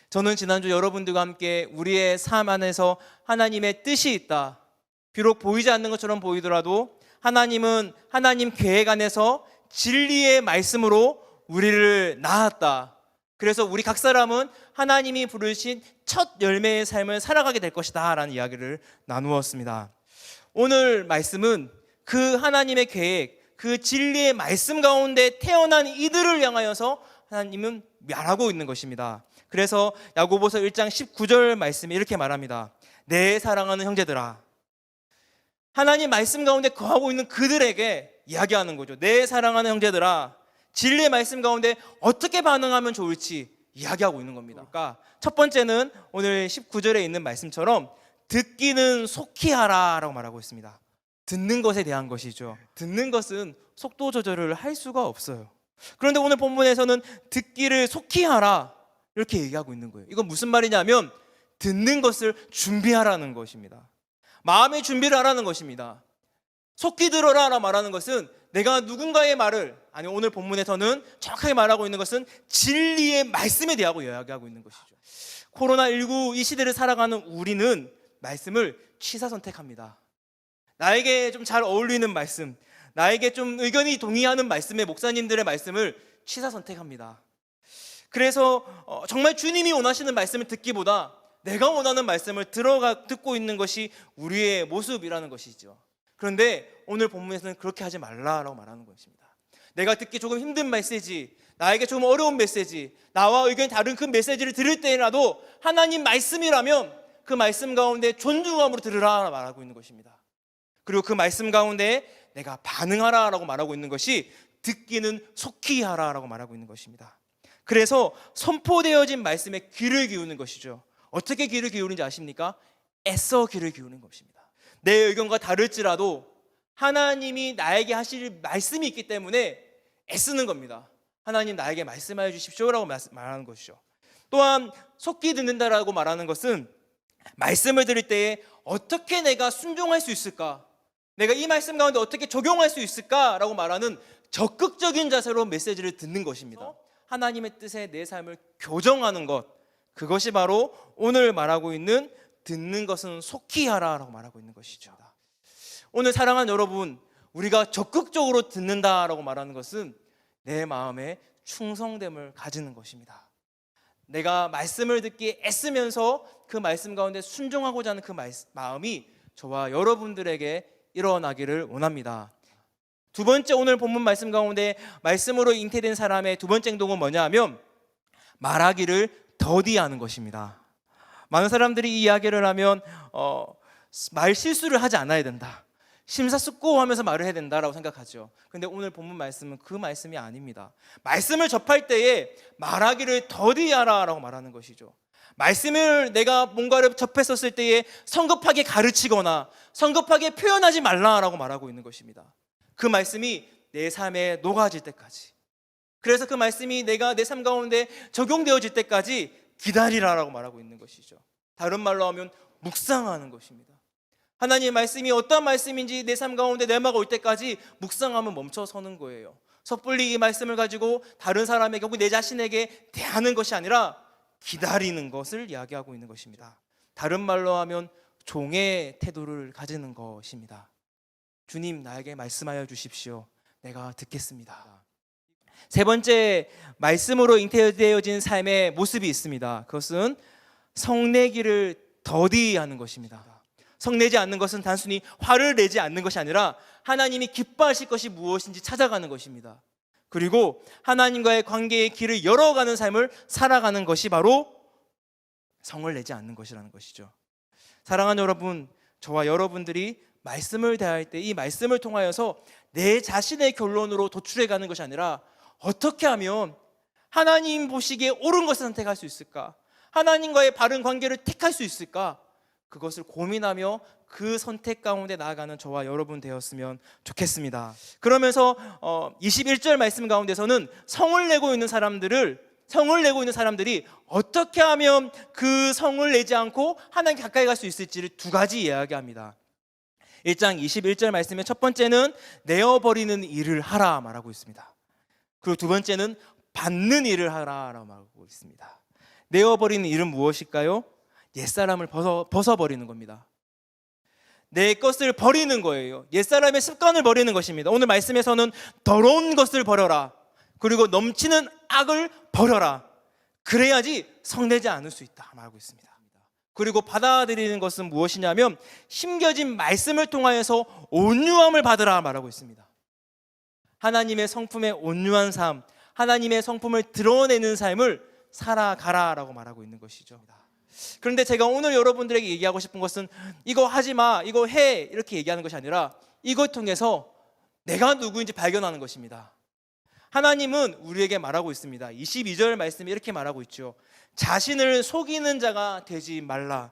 저는 지난주 여러분들과 함께 우리의 삶 안에서 하나님의 뜻이 있다, 비록 보이지 않는 것처럼 보이더라도 하나님은 하나님 계획 안에서 진리의 말씀으로 우리를 낳았다. 그래서 우리 각 사람은 하나님이 부르신 첫 열매의 삶을 살아가게 될 것이다 라는 이야기를 나누었습니다. 오늘 말씀은 그 하나님의 계획, 그 진리의 말씀 가운데 태어난 이들을 향하여서 하나님은 말하고 있는 것입니다. 그래서 야고보서 1장 19절 말씀이 이렇게 말합니다. 내 사랑하는 형제들아. 하나님 말씀 가운데 거하고 있는 그들에게 이야기하는 거죠. 내 사랑하는 형제들아, 진리의 말씀 가운데 어떻게 반응하면 좋을지 이야기하고 있는 겁니다. 그러니까 첫 번째는 오늘 19절에 있는 말씀처럼 듣기는 속히 하라 라고 말하고 있습니다. 듣는 것에 대한 것이죠. 듣는 것은 속도 조절을 할 수가 없어요. 그런데 오늘 본문에서는 듣기를 속히 하라 이렇게 얘기하고 있는 거예요. 이건 무슨 말이냐면 듣는 것을 준비하라는 것입니다. 마음의 준비를 하라는 것입니다. 속히 들어라 라 말하는 것은 내가 누군가의 말을, 아니 오늘 본문에서는 정확하게 말하고 있는 것은 진리의 말씀에 대하고 이야기하고 있는 것이죠. 코로나19 이 시대를 살아가는 우리는 말씀을 취사 선택합니다. 나에게 좀 잘 어울리는 말씀, 나에게 좀 의견이 동의하는 말씀의 목사님들의 말씀을 취사 선택합니다. 그래서 정말 주님이 원하시는 말씀을 듣기보다 내가 원하는 말씀을 듣고 있는 것이 우리의 모습이라는 것이죠. 그런데 오늘 본문에서는 그렇게 하지 말라라고 말하는 것입니다. 내가 듣기 조금 힘든 메시지, 나에게 조금 어려운 메시지, 나와 의견이 다른 그 메시지를 들을 때라도 하나님 말씀이라면 그 말씀 가운데 존중함으로 들으라 말하고 있는 것입니다. 그리고 그 말씀 가운데 내가 반응하라라고 말하고 있는 것이 듣기는 속히 하라라고 말하고 있는 것입니다. 그래서 선포되어진 말씀에 귀를 기우는 것이죠. 어떻게 귀를 기울이는지 아십니까? 애써 귀를 기우는 것입니다. 내 의견과 다를지라도 하나님이 나에게 하실 말씀이 있기 때문에 애쓰는 겁니다. 하나님 나에게 말씀하여 주십시오라고 말하는 것이죠. 또한 속히 듣는다라고 말하는 것은 말씀을 들을 때에 어떻게 내가 순종할 수 있을까, 내가 이 말씀 가운데 어떻게 적용할 수 있을까라고 말하는 적극적인 자세로 메시지를 듣는 것입니다. 하나님의 뜻에 내 삶을 교정하는 것, 그것이 바로 오늘 말하고 있는 듣는 것은 속히 하라라고 말하고 있는 것이죠. 오늘 사랑하는 여러분, 우리가 적극적으로 듣는다라고 말하는 것은 내 마음에 충성됨을 가지는 것입니다. 내가 말씀을 듣기에 애쓰면서 그 말씀 가운데 순종하고자 하는 그 마음이 저와 여러분들에게 일어나기를 원합니다. 두 번째, 오늘 본문 말씀 가운데 말씀으로 잉태된 사람의 두 번째 행동은 뭐냐 하면 말하기를 더디하는 것입니다. 많은 사람들이 이 이야기를 하면 말 실수를 하지 않아야 된다, 심사숙고하면서 말을 해야 된다라고 생각하죠. 그런데 오늘 본문 말씀은 그 말씀이 아닙니다. 말씀을 접할 때에 말하기를 더디하라라고 말하는 것이죠. 말씀을 내가 뭔가를 접했었을 때에 성급하게 가르치거나 성급하게 표현하지 말라라고 말하고 있는 것입니다. 그 말씀이 내 삶에 녹아질 때까지, 그래서 그 말씀이 내가 내 삶 가운데 적용되어질 때까지 기다리라라고 말하고 있는 것이죠. 다른 말로 하면 묵상하는 것입니다. 하나님의 말씀이 어떤 말씀인지 내 삶 가운데 내마가 올 때까지 묵상하면 멈춰서는 거예요. 섣불리 이 말씀을 가지고 다른 사람에게 혹은 내 자신에게 대하는 것이 아니라 기다리는 것을 이야기하고 있는 것입니다. 다른 말로 하면 종의 태도를 가지는 것입니다. 주님, 나에게 말씀하여 주십시오. 내가 듣겠습니다. 세 번째, 말씀으로 잉태되어진 삶의 모습이 있습니다. 그것은 성내기를 더디하는 것입니다. 성내지 않는 것은 단순히 화를 내지 않는 것이 아니라 하나님이 기뻐하실 것이 무엇인지 찾아가는 것입니다. 그리고 하나님과의 관계의 길을 열어가는 삶을 살아가는 것이 바로 성을 내지 않는 것이라는 것이죠. 사랑하는 여러분, 저와 여러분들이 말씀을 대할 때 이 말씀을 통하여서 내 자신의 결론으로 도출해가는 것이 아니라 어떻게 하면 하나님 보시기에 옳은 것을 선택할 수 있을까, 하나님과의 바른 관계를 택할 수 있을까, 그것을 고민하며 그 선택 가운데 나아가는 저와 여러분 되었으면 좋겠습니다. 그러면서 21절 말씀 가운데서는 성을 내고 있는 사람들이 어떻게 하면 그 성을 내지 않고 하나님 가까이 갈 수 있을지를 두 가지 이야기합니다. 1장 21절 말씀의 첫 번째는 내어버리는 일을 하라 말하고 있습니다. 그리고 두 번째는 받는 일을 하라라고 말하고 있습니다. 내어버리는 일은 무엇일까요? 옛사람을 벗어버리는 겁니다. 내 것을 버리는 거예요. 옛사람의 습관을 버리는 것입니다. 오늘 말씀에서는 더러운 것을 버려라. 그리고 넘치는 악을 버려라. 그래야지 성내지 않을 수 있다 말하고 있습니다. 그리고 받아들이는 것은 무엇이냐면 심겨진 말씀을 통하여서 온유함을 받으라 말하고 있습니다. 하나님의 성품의 온유한 삶, 하나님의 성품을 드러내는 삶을 살아가라라고 말하고 있는 것이죠. 그런데 제가 오늘 여러분들에게 얘기하고 싶은 것은 이거 하지 마, 이거 해 이렇게 얘기하는 것이 아니라 이것 통해서 내가 누구인지 발견하는 것입니다. 하나님은 우리에게 말하고 있습니다. 22절 말씀에 이렇게 말하고 있죠. 자신을 속이는 자가 되지 말라,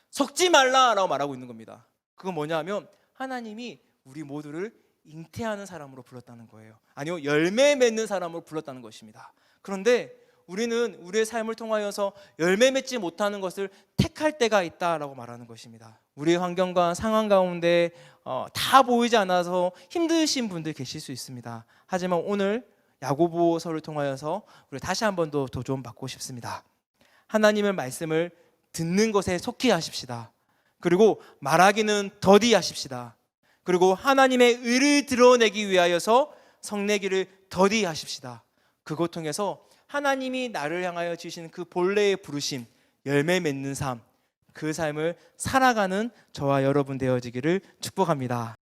속지 말라라고 말하고 있는 겁니다. 그건 뭐냐면 하나님이 우리 모두를 잉태하는 사람으로 불렀다는 거예요. 아니요, 열매 맺는 사람으로 불렀다는 것입니다. 그런데 우리는 우리의 삶을 통하여서 열매 맺지 못하는 것을 택할 때가 있다라고 말하는 것입니다. 우리의 환경과 상황 가운데 다 보이지 않아서 힘드신 분들 계실 수 있습니다. 하지만 오늘 야고보서를 통하여서 우리 다시 한 번 더 도움 받고 싶습니다. 하나님의 말씀을 듣는 것에 속히 하십시다. 그리고 말하기는 더디 하십시다. 그리고 하나님의 의를 드러내기 위하여서 성내기를 더디 하십시다. 그것 통해서 하나님이 나를 향하여 주신 그 본래의 부르심, 열매 맺는 삶, 그 삶을 살아가는 저와 여러분 되어지기를 축복합니다.